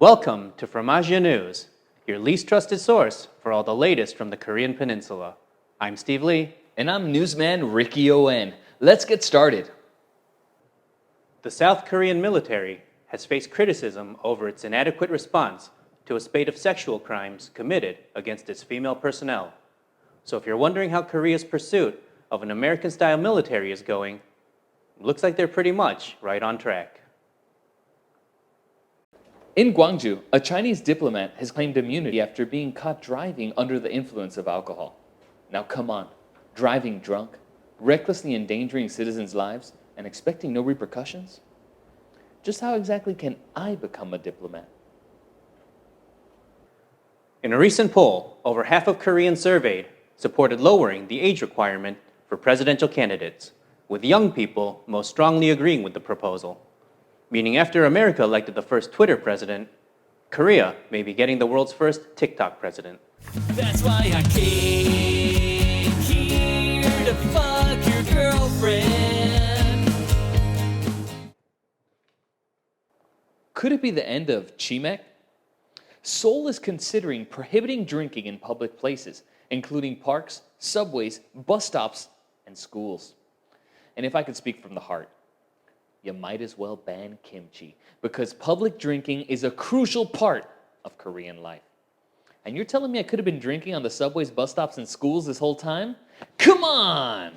Welcome to Fromage News, your least trusted source for all the latest from the Korean Peninsula. I'm Steve Lee. And I'm Newsman Ricky O.N. Let's get started. The South Korean military has faced criticism over its inadequate response to a spate of sexual crimes committed against its female personnel. So if you're wondering how Korea's pursuit of an American-style military is going, it looks like they're pretty much right on track. In Gwangju, a Chinese diplomat has claimed immunity after being caught driving under the influence of alcohol. Now come on, driving drunk, recklessly endangering citizens' lives, and expecting no repercussions? Just how exactly can I become a diplomat? In a recent poll, over half of Koreans surveyed supported lowering the age requirement for presidential candidates, with young people most strongly agreeing with the proposal. Meaning after America elected the first Twitter president, Korea may be getting the world's first TikTok president. That's why I came here to fuck your girlfriend. Could it be the end of Chimaek? Seoul is considering prohibiting drinking in public places, including parks, subways, bus stops, and schools. And if I could speak from the heart, you might as well ban kimchi, because public drinking is a crucial part of Korean life. And you're telling me I could have been drinking on the subways, bus stops, and schools this whole time? Come on!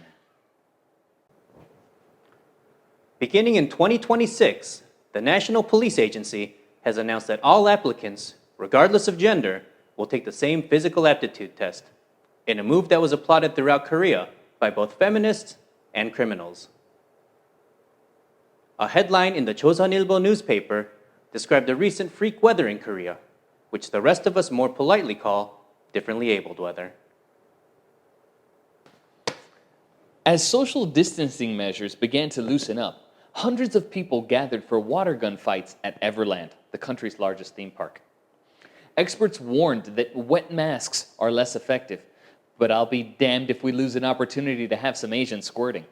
Beginning in 2026, the National Police Agency has announced that all applicants, regardless of gender, will take the same physical aptitude test, in a move that was applauded throughout Korea by both feminists and criminals. A headline in the Joseonilbo newspaper described the recent freak weather in Korea, which the rest of us more politely call differently abled weather. As social distancing measures began to loosen up, hundreds of people gathered for water gun fights at Everland, the country's largest theme park. Experts warned that wet masks are less effective, but I'll be damned if we lose an opportunity to have some Asian squirting.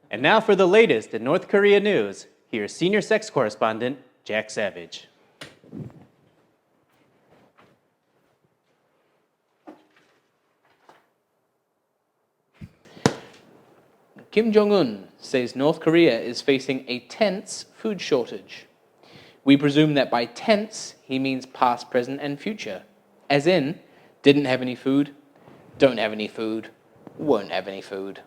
And now for the latest in North Korea news, here's senior sex correspondent Jack Savage. Kim Jong-un says North Korea is facing a tense food shortage. We presume that by tense, he means past, present, and future. As in, didn't have any food, don't have any food, won't have any food.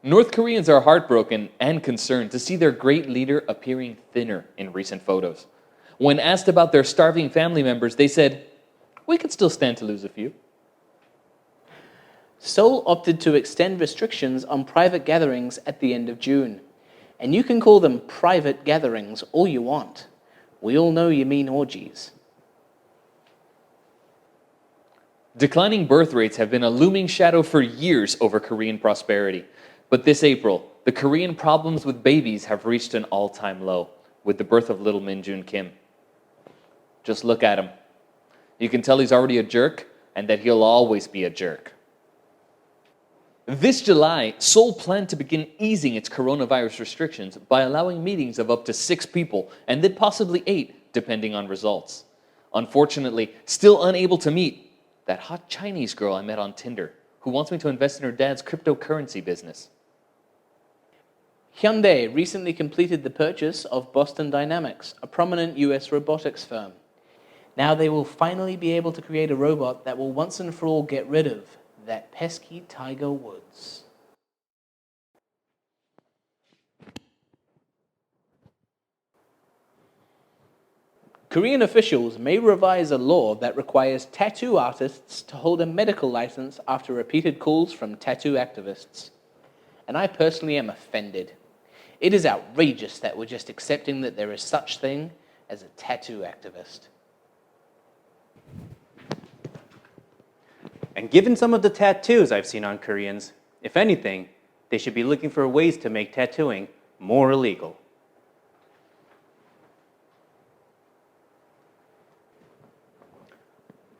North Koreans are heartbroken and concerned to see their great leader appearing thinner in recent photos. When asked about their starving family members, they said, "We could still stand to lose a few." Seoul opted to extend restrictions on private gatherings at the end of June. And you can call them private gatherings all you want. We all know you mean orgies. Declining birth rates have been a looming shadow for years over Korean prosperity. But this April, the Korean problems with babies have reached an all-time low with the birth of little Min-jun Kim. Just look at him. You can tell he's already a jerk and that he'll always be a jerk. This July, Seoul planned to begin easing its coronavirus restrictions by allowing meetings of up to 6 people and then possibly 8, depending on results. Unfortunately, still unable to meet that hot Chinese girl I met on Tinder who wants me to invest in her dad's cryptocurrency business. Hyundai recently completed the purchase of Boston Dynamics, a prominent US robotics firm. Now they will finally be able to create a robot that will once and for all get rid of that pesky Tiger Woods. Korean officials may revise a law that requires tattoo artists to hold a medical license after repeated calls from tattoo activists. And I personally am offended. It is outrageous that we're just accepting that there is such thing as a tattoo activist. And given some of the tattoos I've seen on Koreans, if anything, they should be looking for ways to make tattooing more illegal.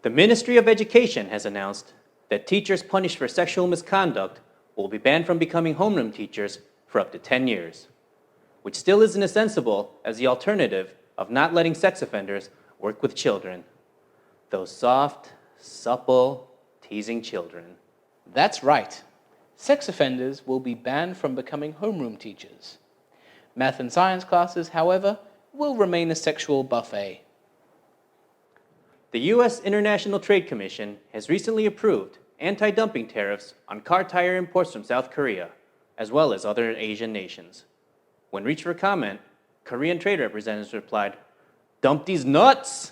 The Ministry of Education has announced that teachers punished for sexual misconduct will be banned from becoming homeroom teachers for up to 10 years. which still isn't as sensible as the alternative of not letting sex offenders work with children. Those soft, supple, teasing children. That's right. Sex offenders will be banned from becoming homeroom teachers. Math and science classes, however, will remain a sexual buffet. The U.S. International Trade Commission has recently approved anti-dumping tariffs on car tire imports from South Korea, as well as other Asian nations. When reached for comment, Korean trade representatives replied, "Dump these nuts!"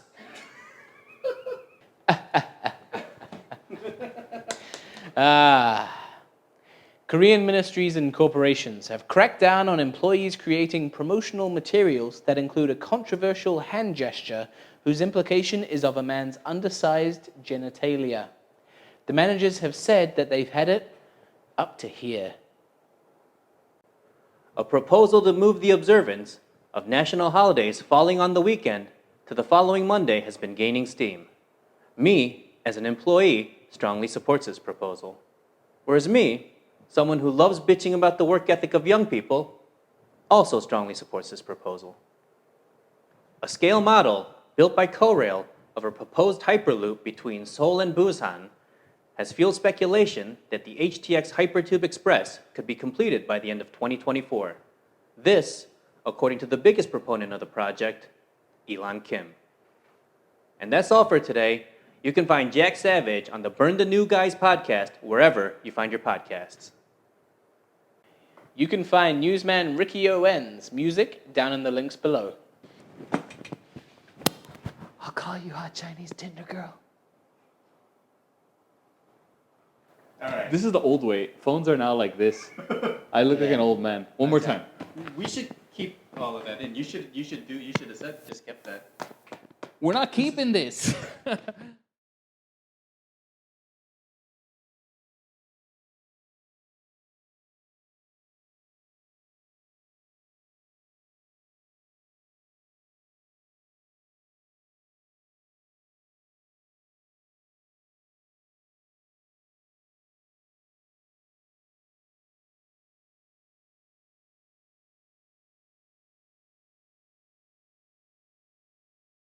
Korean ministries and corporations have cracked down on employees creating promotional materials that include a controversial hand gesture whose implication is of a man's undersized genitalia. The managers have said that they've had it up to here. A proposal to move the observance of national holidays falling on the weekend to the following Monday has been gaining steam. Me, as an employee, strongly supports this proposal. Whereas me, someone who loves bitching about the work ethic of young people, also strongly supports this proposal. A scale model built by Korail of a proposed hyperloop between Seoul and Busan has fueled speculation that the HTX Hypertube Express could be completed by the end of 2024. This, according to the biggest proponent of the project, Elon Kim. And that's all for today. You can find Jack Savage on the Burn the New Guys podcast wherever you find your podcasts. You can find Newsman Ricky O.N.'s music down in the links below. I'll call you hot Chinese Tinder girl. All right. This is the old way. Phones are now like this. I look like an old man. One more time. We should keep all of that in. You should have said just kept that. We're not keeping this.